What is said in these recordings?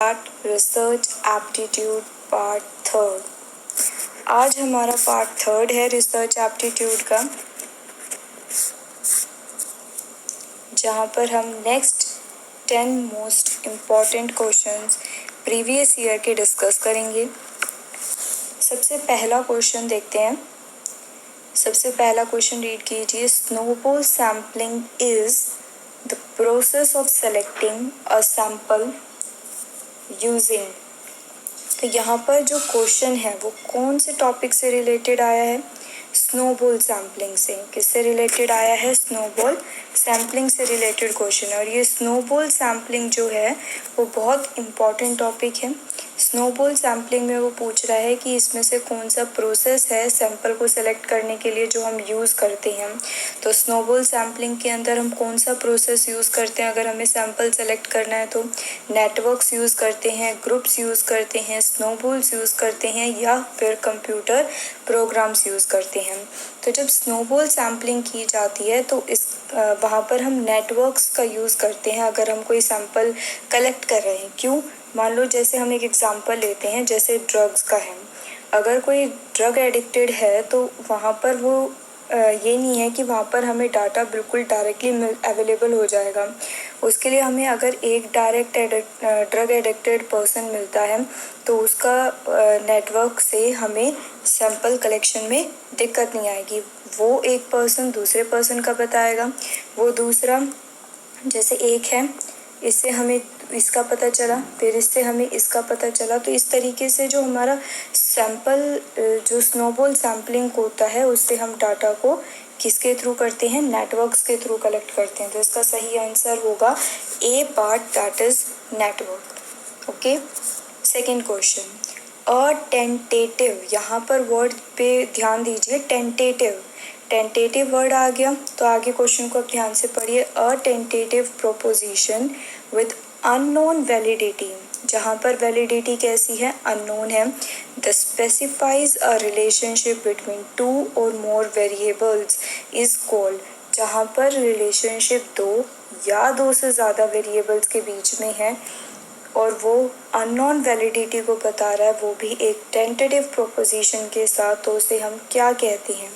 Part research aptitude part third. आज हमारा part third है रिसर्च एप्टीट्यूड का, जहाँ पर हम next 10 most important questions previous year के डिस्कस करेंगे। सबसे पहला क्वेश्चन देखते हैं। सबसे पहला क्वेश्चन रीड कीजिए। Snowball sampling is the process of selecting a sample using. तो यहाँ पर जो क्वेश्चन है वो कौन से टॉपिक से रिलेटेड आया है? स्नोबॉल सैम्पलिंग से। किससे रिलेटेड आया है? स्नोबॉल सैम्पलिंग से रिलेटेड क्वेश्चन है। और ये स्नोबॉल सैम्पलिंग जो है वो बहुत इम्पॉर्टेंट टॉपिक है। स्नोबॉल सैम्पलिंग में वो पूछ रहा है कि इसमें से कौन सा प्रोसेस है सैंपल को सेलेक्ट करने के लिए जो हम यूज़ करते हैं। तो स्नोबॉल सैम्पलिंग के अंदर हम कौन सा प्रोसेस यूज़ करते हैं अगर हमें सैंपल सेलेक्ट करना है? तो नेटवर्क्स यूज़ करते हैं, ग्रुप्स यूज़ करते हैं, स्नोबॉल्स यूज़ करते हैं या फिर कंप्यूटर प्रोग्राम्स यूज़ करते हैं। तो जब स्नोबॉल सैम्पलिंग की जाती है तो वहाँ पर हम नेटवर्क्स का यूज़ करते हैं अगर हम कोई सैंपल कलेक्ट कर रहे हैं। क्यों? मान लो जैसे हम एक एग्जांपल लेते हैं, जैसे ड्रग्स का है। अगर कोई ड्रग एडिक्टेड है तो वहाँ पर वो ये नहीं है कि वहाँ पर हमें डाटा बिल्कुल डायरेक्टली अवेलेबल हो जाएगा। उसके लिए हमें अगर एक ड्रग एडिक्टेड पर्सन मिलता है तो उसका नेटवर्क से हमें सैंपल कलेक्शन में दिक्कत नहीं आएगी। वो एक पर्सन दूसरे पर्सन का बताएगा, वो दूसरा, जैसे एक है इससे हमें इसका पता चला, फिर इससे हमें इसका पता चला। तो इस तरीके से जो हमारा सैंपल जो स्नोबॉल सैम्पलिंग होता है उससे हम डाटा को किसके थ्रू करते हैं? नेटवर्क्स के थ्रू कलेक्ट करते हैं। तो इसका सही आंसर होगा A part, that is network. Okay, second question. A tentative, यहाँ पर वर्ड पे ध्यान दीजिए। टेंटेटिव वर्ड आ गया तो आगे क्वेश्चन को आप ध्यान से पढ़िए। A tentative proposition with unknown validity, जहाँ पर वैलिडिटी कैसी है? अननोन है। The specifies a relationship between two और मोर वेरिएबल्स इज कॉल्ड, जहाँ पर रिलेशनशिप दो या दो से ज़्यादा वेरिएबल्स के बीच में है और वो अननोन वैलिडिटी को बता रहा है, वो भी एक टेंटेटिव प्रोपोजिशन के साथ, तो उसे हम क्या कहते हैं?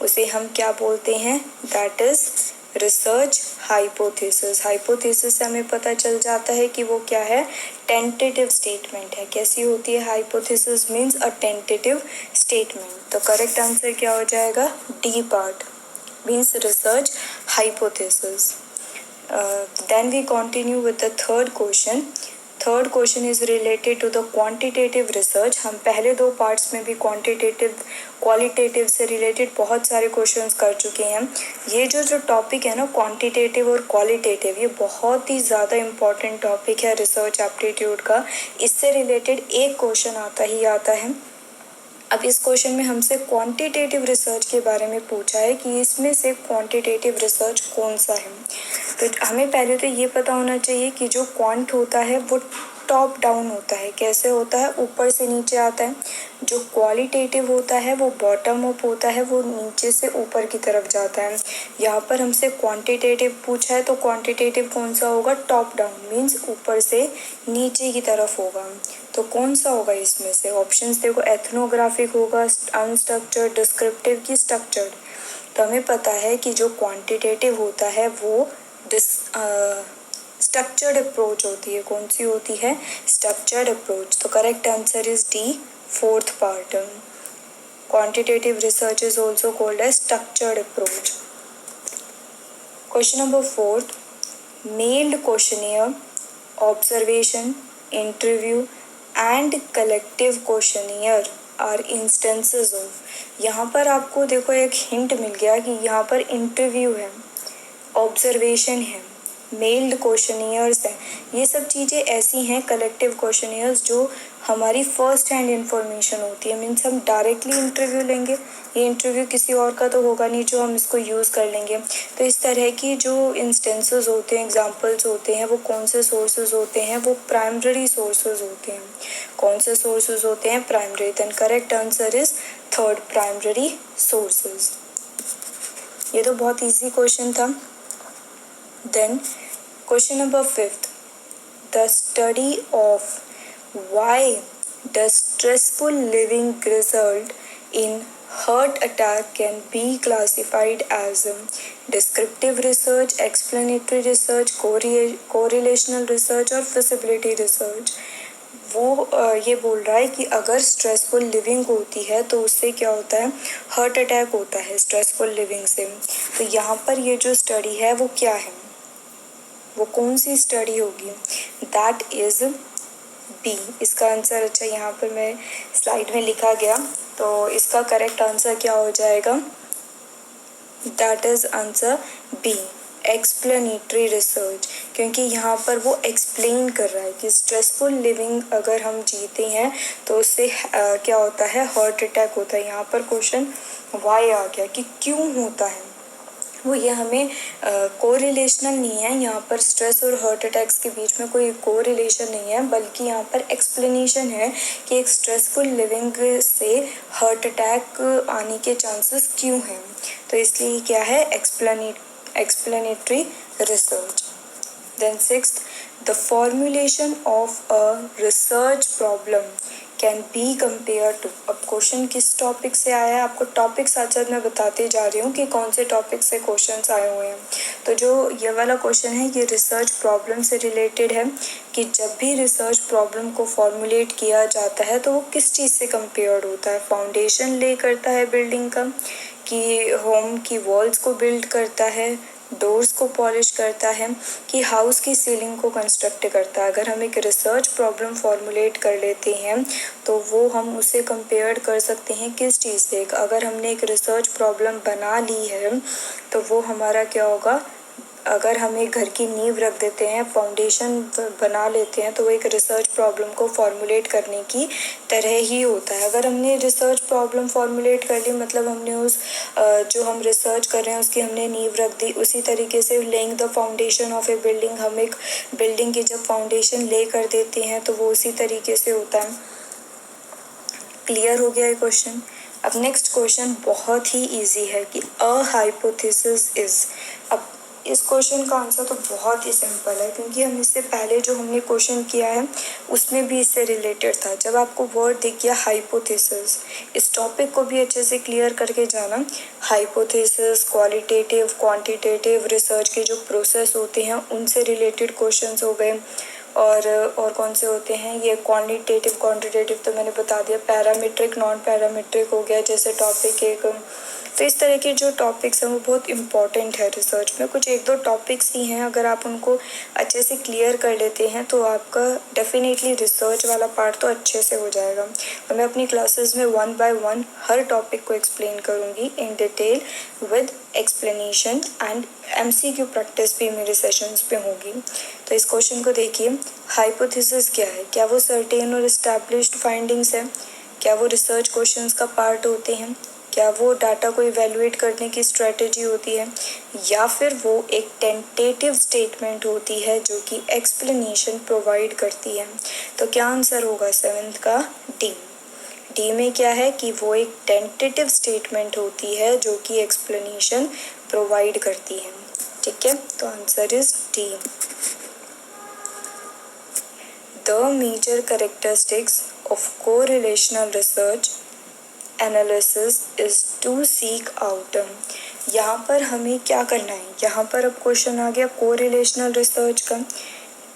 उसे हम क्या बोलते हैं? That is research hypothesis. Hypothesis से हमें पता चल जाता है कि वो क्या है? टेंटेटिव स्टेटमेंट है। कैसी होती है hypothesis? Means a tentative statement. तो करेक्ट आंसर क्या हो जाएगा? D part, means research hypothesis. Then we continue with the third question. Third question is related to the quantitative research. हम पहले दो पार्ट्स में भी क्वांटिटेटिव क्वालिटेटिव से रिलेटेड बहुत सारे क्वेश्चंस कर चुके हैं। ये जो टॉपिक है ना, क्वांटिटेटिव और क्वालिटेटिव, ये बहुत ही ज़्यादा इम्पॉर्टेंट टॉपिक है रिसर्च एप्टीट्यूड का। इससे रिलेटेड एक क्वेश्चन आता ही आता है। अब इस क्वेश्चन में हमसे क्वांटिटेटिव रिसर्च के बारे में पूछा है कि इसमें से क्वांटिटेटिव रिसर्च कौन सा है। तो हमें पहले तो ये पता होना चाहिए कि जो क्वांट होता है वो टॉप डाउन होता है। कैसे होता है? ऊपर से नीचे आता है। जो क्वालिटेटिव होता है वो बॉटम अप होता है, वो नीचे से ऊपर की तरफ जाता है। यहाँ पर हमसे क्वांटिटेटिव पूछा है तो क्वांटिटेटिव कौन सा होगा? टॉप डाउन, मीन्स ऊपर से नीचे की तरफ होगा। तो कौन सा होगा इसमें से? ऑप्शंस देखो, एथनोग्राफिक होगा, अनस्ट्रक्चर्ड, डिस्क्रिप्टिव की स्ट्रक्चर्ड। तो हमें पता है कि जो क्वांटिटेटिव होता है वो स्ट्रक्चर्ड अप्रोच होती है। कौन सी होती है? Structured approach. तो correct answer is D, fourth part. Quantitative research is also called as structured approach. Question number fourth. Mailed questionnaire, observation, interview and collective questionnaire are instances of. यहाँ पर आपको देखो एक हिंट मिल गया कि यहाँ पर इंटरव्यू है, ऑब्जर्वेशन है, मेल्ड क्वेश्चनियर्स हैं। ये सब चीज़ें ऐसी हैं कलेक्टिव क्वेश्चनियर्स जो हमारी फर्स्ट हैंड इंफॉर्मेशन होती है। मीन्स हम डायरेक्टली इंटरव्यू लेंगे, ये इंटरव्यू किसी और का तो होगा नहीं जो हम इसको यूज़ कर लेंगे। तो इस तरह की जो इंस्टेंसेस होते हैं, एग्जांपल्स होते हैं, वो कौन से सोर्सेज होते हैं? वो प्राइमरी सोर्सेज होते हैं। कौन से सोर्सेज होते हैं? Primary. Then correct answer is third, primary sources. ये तो बहुत ईजी क्वेश्चन था। Then question number 5th, the study of Why does stressful living result in heart attack can be classified as descriptive research, explanatory research, correlational research और feasibility research? वो ये बोल रहा है कि अगर स्ट्रेसफुल लिविंग होती है तो उससे क्या होता है, हार्ट अटैक होता है स्ट्रेसफुल लिविंग से। तो यहाँ पर ये जो स्टडी है वो क्या है, वो कौन सी स्टडी होगी? दैट इज़ बी, इसका आंसर। अच्छा, यहाँ पर मैं स्लाइड में लिखा गया, तो इसका करेक्ट आंसर क्या हो जाएगा? That is answer B, explanatory research, क्योंकि यहाँ पर वो एक्सप्लेन कर रहा है कि स्ट्रेसफुल लिविंग अगर हम जीते हैं तो उससे क्या होता है, हार्ट अटैक होता है। यहाँ पर क्वेश्चन वाई आ गया कि क्यों होता है, वो ये हमें कोरिलेशनल नहीं है, यहाँ पर स्ट्रेस और हार्ट अटैक्स के बीच में कोई कोरिलेशन नहीं है, बल्कि यहाँ पर एक्सप्लेनेशन है कि एक स्ट्रेसफुल लिविंग से हार्ट अटैक आने के चांसेस क्यों हैं। तो इसलिए क्या है, explanatory research. Then sixth, the formulation of a research problem can be compare to. अब क्वेश्चन किस टॉपिक से आया है, आपको टॉपिक साथ साथ मैं बताते जा रही हूँ कि कौन से टॉपिक से क्वेश्चंस आए हुए हैं। तो जो ये वाला क्वेश्चन है ये रिसर्च प्रॉब्लम से रिलेटेड है कि जब भी रिसर्च प्रॉब्लम को फॉर्मुलेट किया जाता है तो वो किस चीज़ से कंपेयर्ड होता है, फाउंडेशन ले करता है बिल्डिंग का, कि होम की वॉल्स को बिल्ड करता है, डोर्स को पॉलिश करता है, कि हाउस की सीलिंग को कंस्ट्रक्ट करता है। अगर हम एक रिसर्च प्रॉब्लम फॉर्मुलेट कर लेते हैं तो वो हम उसे कंपेयर कर सकते हैं किस चीज़ से। अगर हमने एक रिसर्च प्रॉब्लम बना ली है तो वो हमारा क्या होगा, अगर हम एक घर की नींव रख देते हैं, फाउंडेशन बना लेते हैं, तो वो एक रिसर्च प्रॉब्लम को फॉर्मुलेट करने की तरह ही होता है। अगर हमने रिसर्च प्रॉब्लम फॉर्मुलेट कर ली मतलब हमने उस जो हम रिसर्च कर रहे हैं उसकी हमने नींव रख दी। उसी तरीके से laying the foundation of A building, हम एक बिल्डिंग की जब फाउंडेशन ले कर देते हैं तो वो उसी तरीके से होता है। क्लियर हो गया ये क्वेश्चन? अब नेक्स्ट क्वेश्चन बहुत ही ईजी है कि अ हाइपोथेसिस इज। अब इस क्वेश्चन का आंसर तो बहुत ही सिंपल है, क्योंकि हम इससे पहले जो हमने क्वेश्चन किया है उसमें भी इससे रिलेटेड था। जब आपको वर्ड दिख गया हाइपोथेसिस, इस टॉपिक को भी अच्छे से क्लियर करके जाना। हाइपोथेसिस, क्वालिटेटिव, क्वांटिटेटिव रिसर्च के जो प्रोसेस होते हैं उनसे रिलेटेड क्वेश्चंस हो गए। और कौन से होते हैं ये, क्वालिटेटिव, क्वांटिटेटिव तो मैंने बता दिया। पैरामीट्रिक, नॉन पैरामीट्रिक हो गया जैसे टॉपिक एक। तो इस तरह के जो टॉपिक्स हैं वो बहुत इंपॉर्टेंट है रिसर्च में। कुछ एक दो टॉपिक्स ही हैं, अगर आप उनको अच्छे से क्लियर कर लेते हैं तो आपका डेफिनेटली रिसर्च वाला पार्ट तो अच्छे से हो जाएगा। और मैं अपनी क्लासेस में 1 by 1 हर टॉपिक को एक्सप्लेन करूँगी in detail with explanation, and MCQ practice भी मेरे सेशंस पे होगी। तो इस क्वेश्चन को देखिए, हाइपोथेसिस क्या है? क्या वो सर्टेन और एस्टैब्लिश्ड फाइंडिंग्स है? क्या वो रिसर्च क्वेश्चंस का पार्ट होते हैं? क्या वो डाटा को इवेलुएट करने की स्ट्रेटजी होती है? या फिर वो एक टेंटेटिव स्टेटमेंट होती है जो कि एक्सप्लेनेशन प्रोवाइड करती है? तो क्या आंसर होगा 7th का? डी। डी में क्या है कि वो एक टेंटेटिव स्टेटमेंट होती है जो कि एक्सप्लेनेशन प्रोवाइड करती है। ठीक है, तो answer is D. The major characteristics of correlational research analysis is to seek out. यहाँ पर हमें क्या करना है, यहाँ पर अब क्वेश्चन आ गया कोरिलेशनल रिसर्च का।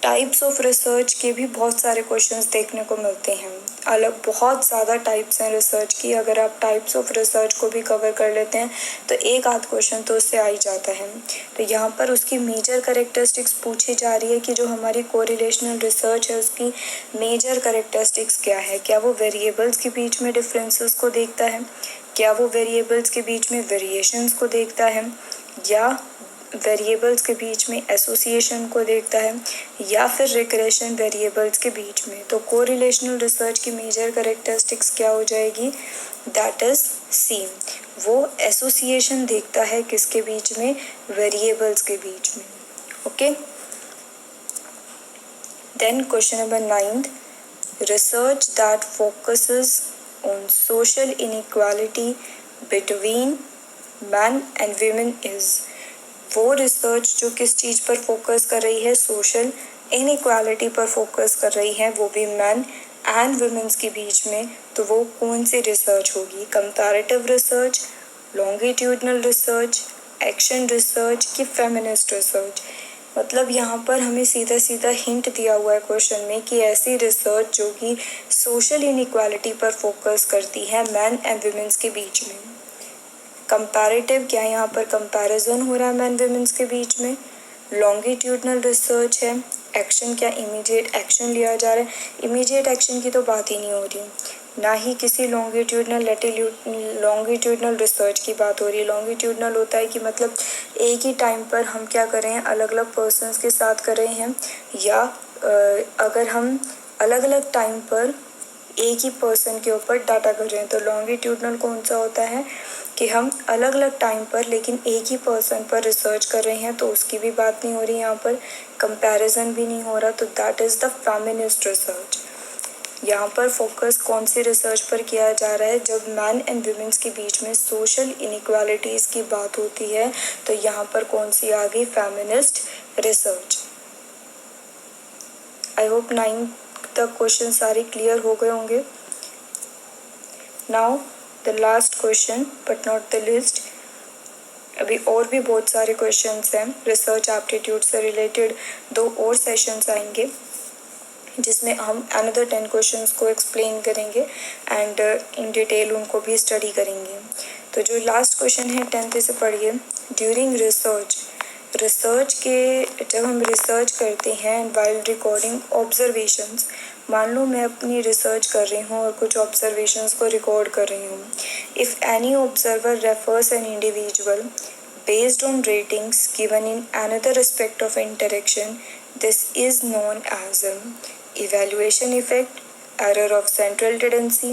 टाइप्स ऑफ रिसर्च के भी बहुत सारे क्वेश्चंस देखने को मिलते हैं, अलग बहुत ज़्यादा टाइप्स हैं रिसर्च की। अगर आप टाइप्स ऑफ रिसर्च को भी कवर कर लेते हैं तो एक आध क्वेश्चन तो उससे आ ही जाता है। तो यहाँ पर उसकी मेजर कैरेक्टरिस्टिक्स पूछी जा रही है कि जो हमारी कोरिलेशनल रिसर्च है उसकी मेजर कैरेक्टरिस्टिक्स क्या है। क्या वो वेरिएबल्स के बीच में डिफरेंसेस को देखता है? क्या वो वेरिएबल्स के बीच में वेरिएशंस को देखता है? या वेरिएबल्स के बीच में एसोसिएशन को देखता है? या फिर रिग्रेशन वेरिएबल्स के बीच में? तो कोरिलेशनल रिसर्च की मेजर कैरेक्टरिस्टिक्स क्या हो जाएगी? दैट इज सी, वो एसोसिएशन देखता है किसके बीच में? वेरिएबल्स के बीच में। Okay, then question number 9, research that focuses on social inequality between man and women is. वो रिसर्च जो किस चीज़ पर फोकस कर रही है? सोशल इनइक्वालिटी पर फोकस कर रही है, वो भी मैन एंड वुमेन्स के बीच में, तो वो कौन सी रिसर्च होगी? Comparative research, longitudinal research, action research कि फेमिनिस्ट रिसर्च? मतलब यहाँ पर हमें सीधा सीधा हिंट दिया हुआ है क्वेश्चन में कि ऐसी रिसर्च जो कि सोशल इनइक्वालिटी पर फोकस करती है मैन एंड वुमेन्स के बीच में। कंपैरेटिव, क्या यहाँ पर कंपैरिजन हो रहा है मैन वुमेन्स के बीच में? लॉन्गिट्यूडनल रिसर्च है। एक्शन, क्या इमीडिएट एक्शन लिया जा रहा है? इमीडिएट एक्शन की तो बात ही नहीं हो रही, ना ही किसी लॉन्गिट्यूडनल रिसर्च की बात हो रही है। लॉन्गिट्यूडनल होता है कि मतलब एक ही टाइम पर हम क्या कर रहे हैं, अलग अलग पर्सन्स के साथ कर रहे हैं, या अगर हम अलग अलग टाइम पर एक ही पर्सन के ऊपर डाटा कर रहे हैं। तो लॉन्गिट्यूडनल कौन सा होता है कि हम अलग अलग टाइम पर लेकिन एक ही पर्सन पर रिसर्च कर रहे हैं, तो उसकी भी बात नहीं हो रही यहाँ पर, कंपैरिजन भी नहीं हो रहा, तो that is the feminist research. यहाँ पर फोकस कौन सी रिसर्च पर किया जा रहा है? जब मैन एंड वुमेन्स के बीच में सोशल इनइक्वालिटीज़ की बात होती है, तो यहाँ पर कौन सी आ गई? Feminist research. आई होप 9 तक क्वेश्चन सारे क्लियर हो गए होंगे। Now the last question but not the list. अभी और भी बहुत सारे क्वेश्चंस हैं रिसर्च एप्टीट्यूड से रिलेटेड। 2 और सेशंस आएंगे जिसमें हम अनदर 10 क्वेश्चंस को एक्सप्लेन करेंगे एंड इन डिटेल उनको भी स्टडी करेंगे। तो जो लास्ट क्वेश्चन है 10th से पढ़िए। ड्यूरिंग रिसर्च के जब हम रिसर्च करते हैं वाइल रिकॉर्डिंग ऑब्जर्वेशंस, मान लो मैं अपनी रिसर्च कर रही हूँ और कुछ ऑब्जर्वेशंस को रिकॉर्ड कर रही हूँ। If any observer refers an individual based on ratings given in another aspect of interaction, this is known as evaluation effect, error of central tendency,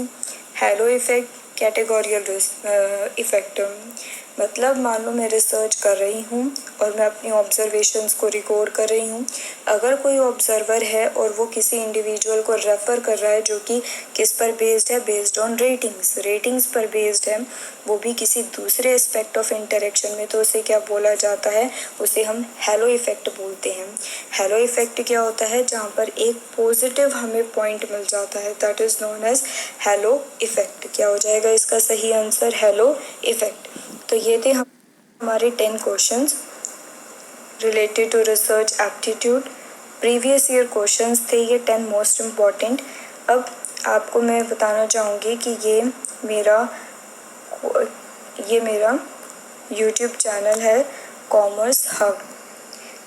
halo effect, categorical effect। मतलब मान लो मैं research कर रही हूँ और मैं अपनी ऑब्जर्वेशंस को रिकॉर्ड कर रही हूँ। अगर कोई ऑब्जर्वर है और वो किसी इंडिविजुअल को रेफ़र कर रहा है जो कि किस पर बेस्ड है? बेस्ड ऑन रेटिंग्स पर बेस्ड है, वो भी किसी दूसरे एस्पेक्ट ऑफ इंटरेक्शन में, तो उसे क्या बोला जाता है? उसे हम हेलो इफेक्ट बोलते हैं। हेलो इफेक्ट क्या होता है? जहाँ पर एक पॉजिटिव हमें पॉइंट मिल जाता है, that is known as halo effect. क्या हो जाएगा इसका सही आंसर? Hello effect. तो ये थे हमारे 10 questions related to research aptitude. Previous year questions थे ये 10 मोस्ट इम्पॉर्टेंट। अब आपको मैं बताना चाहूँगी कि ये मेरा यूट्यूब चैनल है कॉमर्स हब।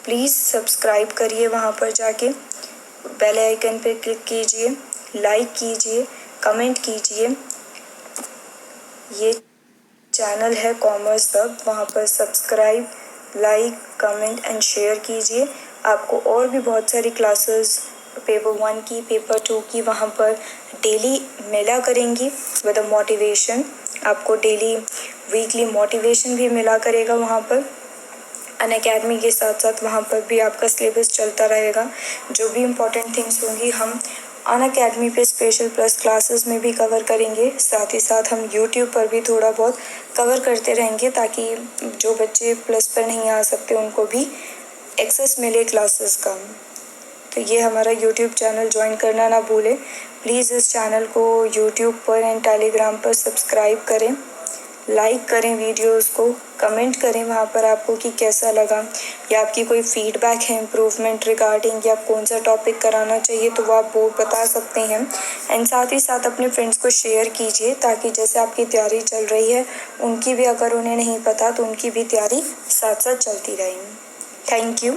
प्लीज़ सब्सक्राइब करिए, वहाँ पर जाके बेल आइकन पे क्लिक कीजिए, लाइक कीजिए, कमेंट कीजिए। ये चैनल है कॉमर्स हब, वहाँ पर subscribe, like, comment and share कीजिए। आपको और भी बहुत सारी क्लासेस पेपर 1 की, पेपर 2 की वहाँ पर डेली मिला करेंगी विद अ मोटिवेशन। आपको डेली वीकली मोटिवेशन भी मिला करेगा वहाँ पर। अनअकैडमी के साथ साथ वहाँ पर भी आपका सिलेबस चलता रहेगा। जो भी इम्पोर्टेंट थिंग्स होंगी हम अनअकैडमी पे स्पेशल प्लस क्लासेस में भी कवर करेंगे। साथ ही साथ हम यूट्यूब पर भी थोड़ा बहुत कवर करते रहेंगे ताकि जो बच्चे प्लस पर नहीं आ सकते उनको भी एक्सेस मिले क्लासेस का। तो ये हमारा यूट्यूब चैनल ज्वाइन करना ना भूलें। प्लीज़ इस चैनल को यूट्यूब पर एंड टेलीग्राम पर सब्सक्राइब करें, लाइक करें वीडियोस को, कमेंट करें वहाँ पर आपको कि कैसा लगा, या आपकी कोई फीडबैक है इम्प्रूवमेंट रिगार्डिंग या कौन सा टॉपिक कराना चाहिए तो वो आप वो बता सकते हैं। एंड साथ ही साथ अपने फ्रेंड्स को शेयर कीजिए ताकि जैसे आपकी तैयारी चल रही है उनकी भी, अगर उन्हें नहीं पता तो उनकी भी तैयारी साथ साथ चलती रहे। Thank you.